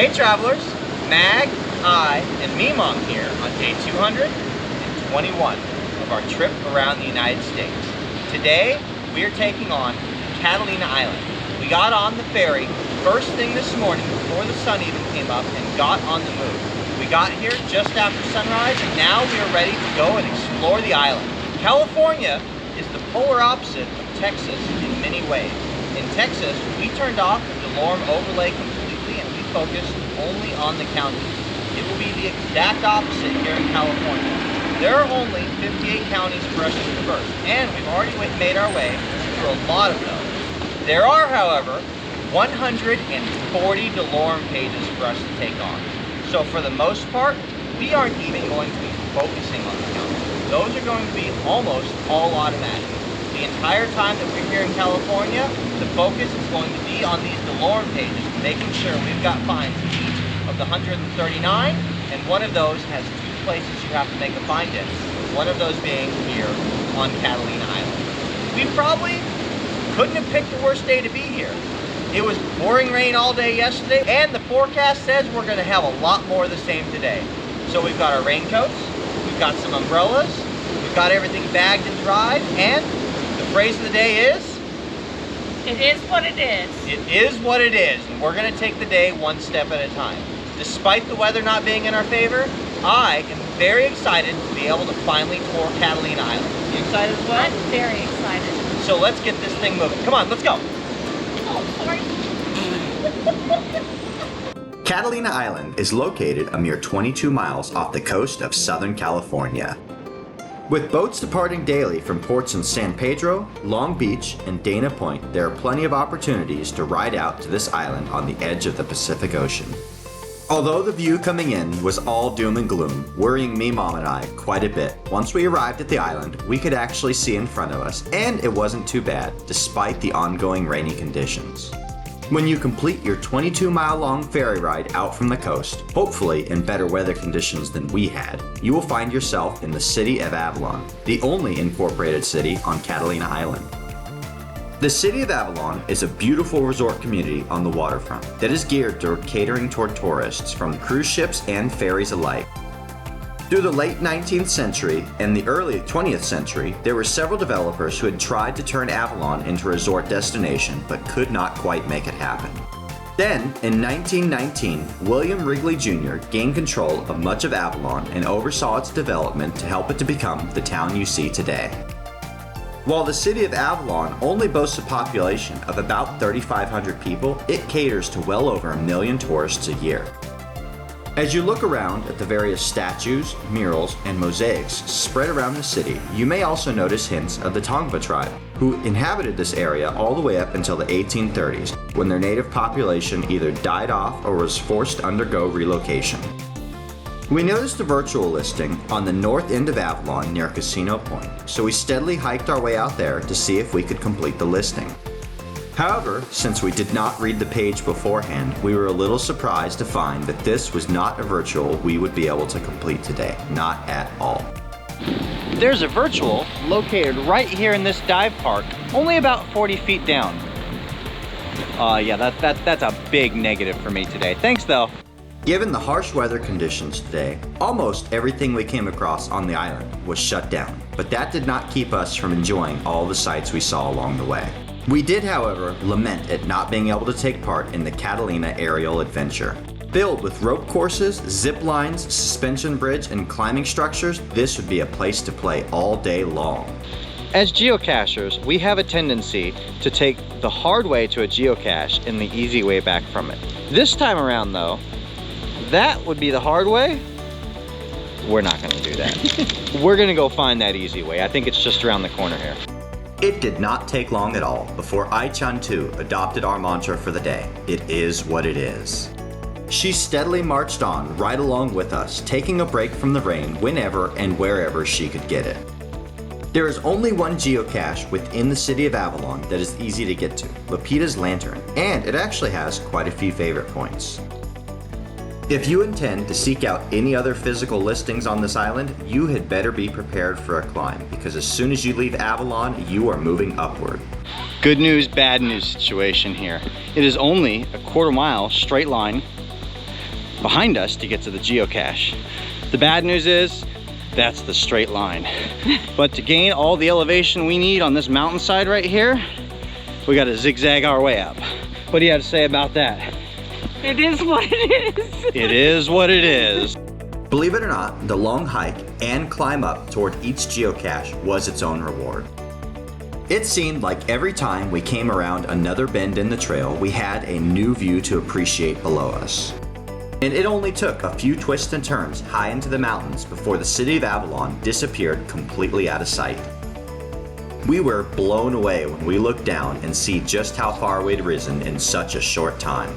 Hey travelers, Mag, I, and Memom here on day 221 of our trip around the United States. Today, we are taking on Catalina Island. We got on the ferry first thing this morning before the sun even came up and got on the move. We got here just after sunrise and now we are ready to go and explore the island. California is the polar opposite of Texas in many ways. In Texas, we turned off the DeLorme overlay completely and we focused only on the counties. It will be the exact opposite here in California. There are only 58 counties for us to traverse, and we've already made our way through a lot of those. There are, however, 140 DeLorme pages for us to take on. So for the most part, we aren't even going to be focusing on the counties. Those are going to be almost all automatic. The entire time that we're here in California, the focus is going to be on these DeLorme pages, making sure we've got finds in each of the 139, and one of those has 2 places you have to make a find in. One of those being here on Catalina Island. We probably couldn't have picked a worse day to be here. It was pouring rain all day yesterday, and the forecast says we're going to have a lot more of the same today. So we've got our raincoats, we've got some umbrellas, we've got everything bagged and dried, and the phrase of the day is, it is what it is. It is what it is, and we're going to take the day one step at a time. Despite the weather not being in our favor, I am very excited to be able to finally tour Catalina Island. You excited as well? I'm very excited. So let's get this thing moving. Come on, let's go. Oh, sorry. Catalina Island is located a mere 22 miles off the coast of Southern California. With boats departing daily from ports in San Pedro, Long Beach, and Dana Point, there are plenty of opportunities to ride out to this island on the edge of the Pacific Ocean. Although the view coming in was all doom and gloom, worrying Memom and I quite a bit, once we arrived at the island, we could actually see in front of us, and it wasn't too bad, despite the ongoing rainy conditions. When you complete your 22-mile-long ferry ride out from the coast, hopefully in better weather conditions than we had, you will find yourself in the City of Avalon, the only incorporated city on Catalina Island. The City of Avalon is a beautiful resort community on the waterfront that is geared toward catering toward tourists from cruise ships and ferries alike. Through the late 19th century and the early 20th century, there were several developers who had tried to turn Avalon into a resort destination but could not quite make it happen. Then, in 1919, William Wrigley Jr. gained control of much of Avalon and oversaw its development to help it to become the town you see today. While the City of Avalon only boasts a population of about 3,500 people, it caters to well over 1 million tourists a year. As you look around at the various statues, murals, and mosaics spread around the city, you may also notice hints of the Tongva tribe, who inhabited this area all the way up until the 1830s, when their native population either died off or was forced to undergo relocation. We noticed a virtual listing on the north end of Avalon near Casino Point, so we steadily hiked our way out there to see if we could complete the listing. However, since we did not read the page beforehand, we were a little surprised to find that this was not a virtual we would be able to complete today, not at all. There's a virtual located right here in this dive park, only about 40 feet down. Yeah, that's a big negative for me today. Thanks though. Given the harsh weather conditions today, almost everything we came across on the island was shut down, but that did not keep us from enjoying all the sights we saw along the way. We did, however, lament at not being able to take part in the Catalina aerial adventure. Filled with rope courses, zip lines, suspension bridge, and climbing structures, this would be a place to play all day long. As geocachers, we have a tendency to take the hard way to a geocache and the easy way back from it. This time around though, that would be the hard way. We're not gonna do that. We're gonna go find that easy way. I think it's just around the corner here. It did not take long at all before Ai-chan too adopted our mantra for the day. It is what it is. She steadily marched on right along with us, taking a break from the rain whenever and wherever she could get it. There is only one geocache within the City of Avalon that is easy to get to, Lupita's Lantern, and it actually has quite a few favorite points. If you intend to seek out any other physical listings on this island, you had better be prepared for a climb, because as soon as you leave Avalon, you are moving upward. Good news, bad news situation here. It is only a quarter mile straight line behind us to get to the geocache. The bad news is that's the straight line. But to gain all the elevation we need on this mountainside right here, we got to zigzag our way up. What do you have to say about that? It is what it is. It is what it is. Believe it or not, the long hike and climb up toward each geocache was its own reward. It seemed like every time we came around another bend in the trail, we had a new view to appreciate below us. And it only took a few twists and turns high into the mountains before the City of Avalon disappeared completely out of sight. We were blown away when we looked down and see just how far we'd risen in such a short time.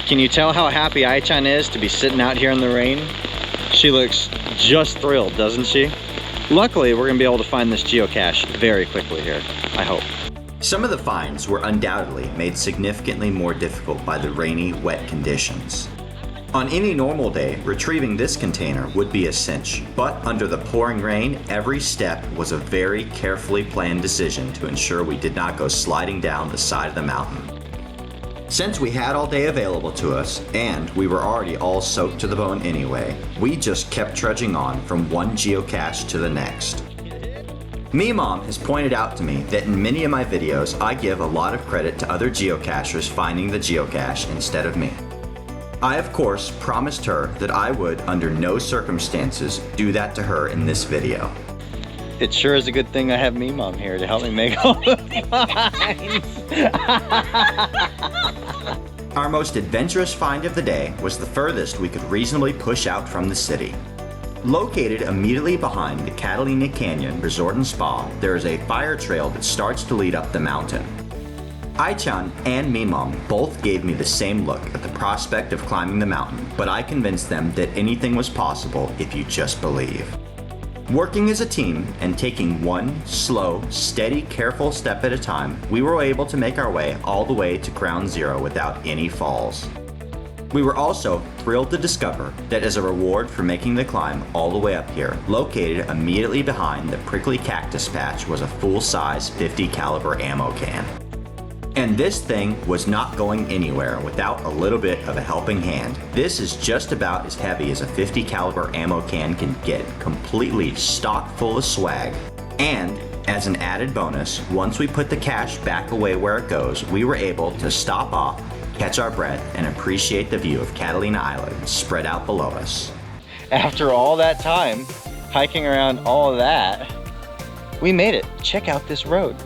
Can you tell how happy Ai-chan is to be sitting out here in the rain? She looks just thrilled, doesn't she? Luckily, we're gonna be able to find this geocache very quickly here, I hope. Some of the finds were undoubtedly made significantly more difficult by the rainy, wet conditions. On any normal day, retrieving this container would be a cinch, but under the pouring rain, every step was a very carefully planned decision to ensure we did not go sliding down the side of the mountain. Since we had all day available to us, and we were already all soaked to the bone anyway, we just kept trudging on from one geocache to the next. Memom has pointed out to me that in many of my videos, I give a lot of credit to other geocachers finding the geocache instead of me. I, of course, promised her that I would, under no circumstances, do that to her in this video. It sure is a good thing I have Memom here to help me make all the finds. Our most adventurous find of the day was the furthest we could reasonably push out from the city. Located immediately behind the Catalina Canyon Resort and Spa, there is a fire trail that starts to lead up the mountain. Ai-chan and Memom both gave me the same look at the prospect of climbing the mountain, but I convinced them that anything was possible if you just believe. Working as a team and taking one slow, steady, careful step at a time, we were able to make our way all the way to ground zero without any falls. We were also thrilled to discover that as a reward for making the climb all the way up here, located immediately behind the prickly cactus patch was a full-size 50 caliber ammo can. And this thing was not going anywhere without a little bit of a helping hand. This is just about as heavy as a 50 caliber ammo can can get, completely stocked full of swag. And as an added bonus, once we put the cache back away where it goes, we were able to stop off, catch our breath, and appreciate the view of Catalina Island spread out below us. After all that time, hiking around all of that, we made it. Check out this road.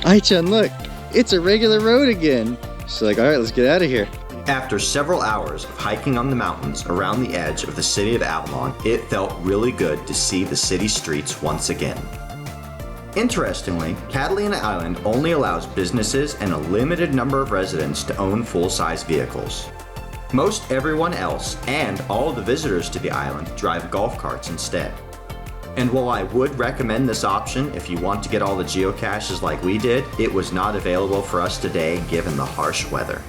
Ai-chan, look, it's a regular road again. She's like, all right, let's get out of here. After several hours of hiking on the mountains around the edge of the City of Avalon, it felt really good to see the city streets once again. Interestingly, Catalina Island only allows businesses and a limited number of residents to own full-size vehicles. Most everyone else and all of the visitors to the island drive golf carts instead. And while I would recommend this option if you want to get all the geocaches like we did, it was not available for us today given the harsh weather.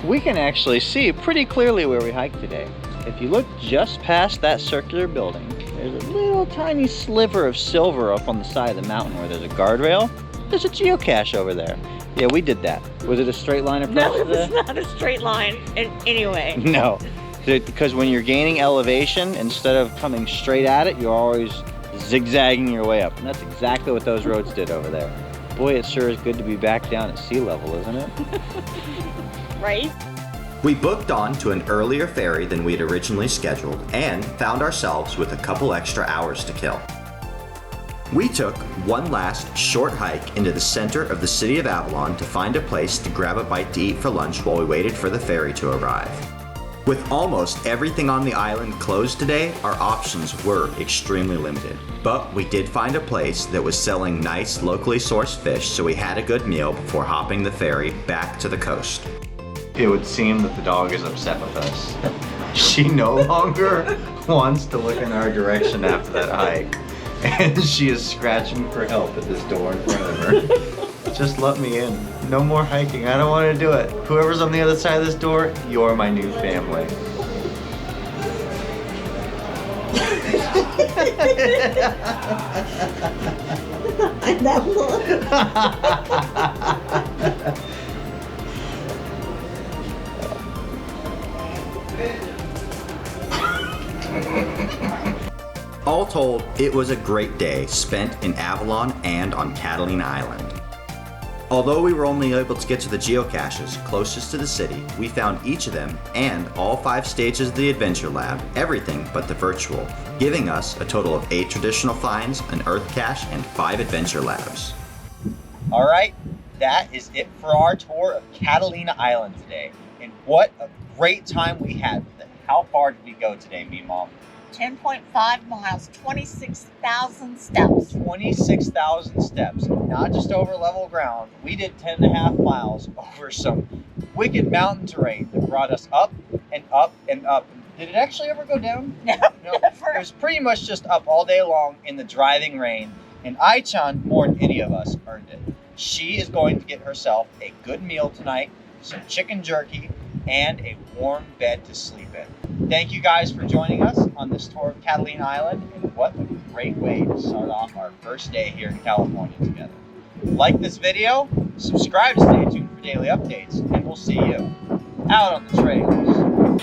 We can actually see pretty clearly where we hiked today. If you look just past that circular building, there's a little tiny sliver of silver up on the side of the mountain where there's a guardrail. There's a geocache over there. Yeah, we did that. Was it a straight line approach? No, it was not a straight line in any way. No. Because when you're gaining elevation, instead of coming straight at it, you're always zigzagging your way up. And that's exactly what those roads did over there. Boy, it sure is good to be back down at sea level, isn't it? Right? We booked on to an earlier ferry than we'd originally scheduled and found ourselves with a couple extra hours to kill. We took one last short hike into the center of the City of Avalon to find a place to grab a bite to eat for lunch while we waited for the ferry to arrive. With almost everything on the island closed today, our options were extremely limited. But we did find a place that was selling nice locally sourced fish, so we had a good meal before hopping the ferry back to the coast. It would seem that the dog is upset with us. She no longer wants to look in our direction after that hike. And she is scratching for help at this door in front of her. Just let me in. No more hiking. I don't want to do it. Whoever's on the other side of this door, you're my new family. That look. All told, it was a great day spent in Avalon and on Catalina Island. Although we were only able to get to the geocaches closest to the city, we found each of them and all 5 stages of the Adventure Lab, everything but the virtual, giving us a total of 8 traditional finds, an Earth cache, and 5 Adventure Labs. All right, that is it for our tour of Catalina Island today. And what a great time we had with it. How far did we go today, Mom? 10.5 miles, 26,000 steps. 26,000 steps, and not just over level ground. We did 10.5 miles over some wicked mountain terrain that brought us up and up and up. Did it actually ever go down? No, No. never. It was pretty much just up all day long in the driving rain, and Ai-chan, more than any of us, earned it. She is going to get herself a good meal tonight, some chicken jerky, and a warm bed to sleep in. Thank you guys for joining us on this tour of Catalina Island, and what a great way to start off our first day here in California together. Like this video, subscribe to stay tuned for daily updates, and we'll see you out on the trails.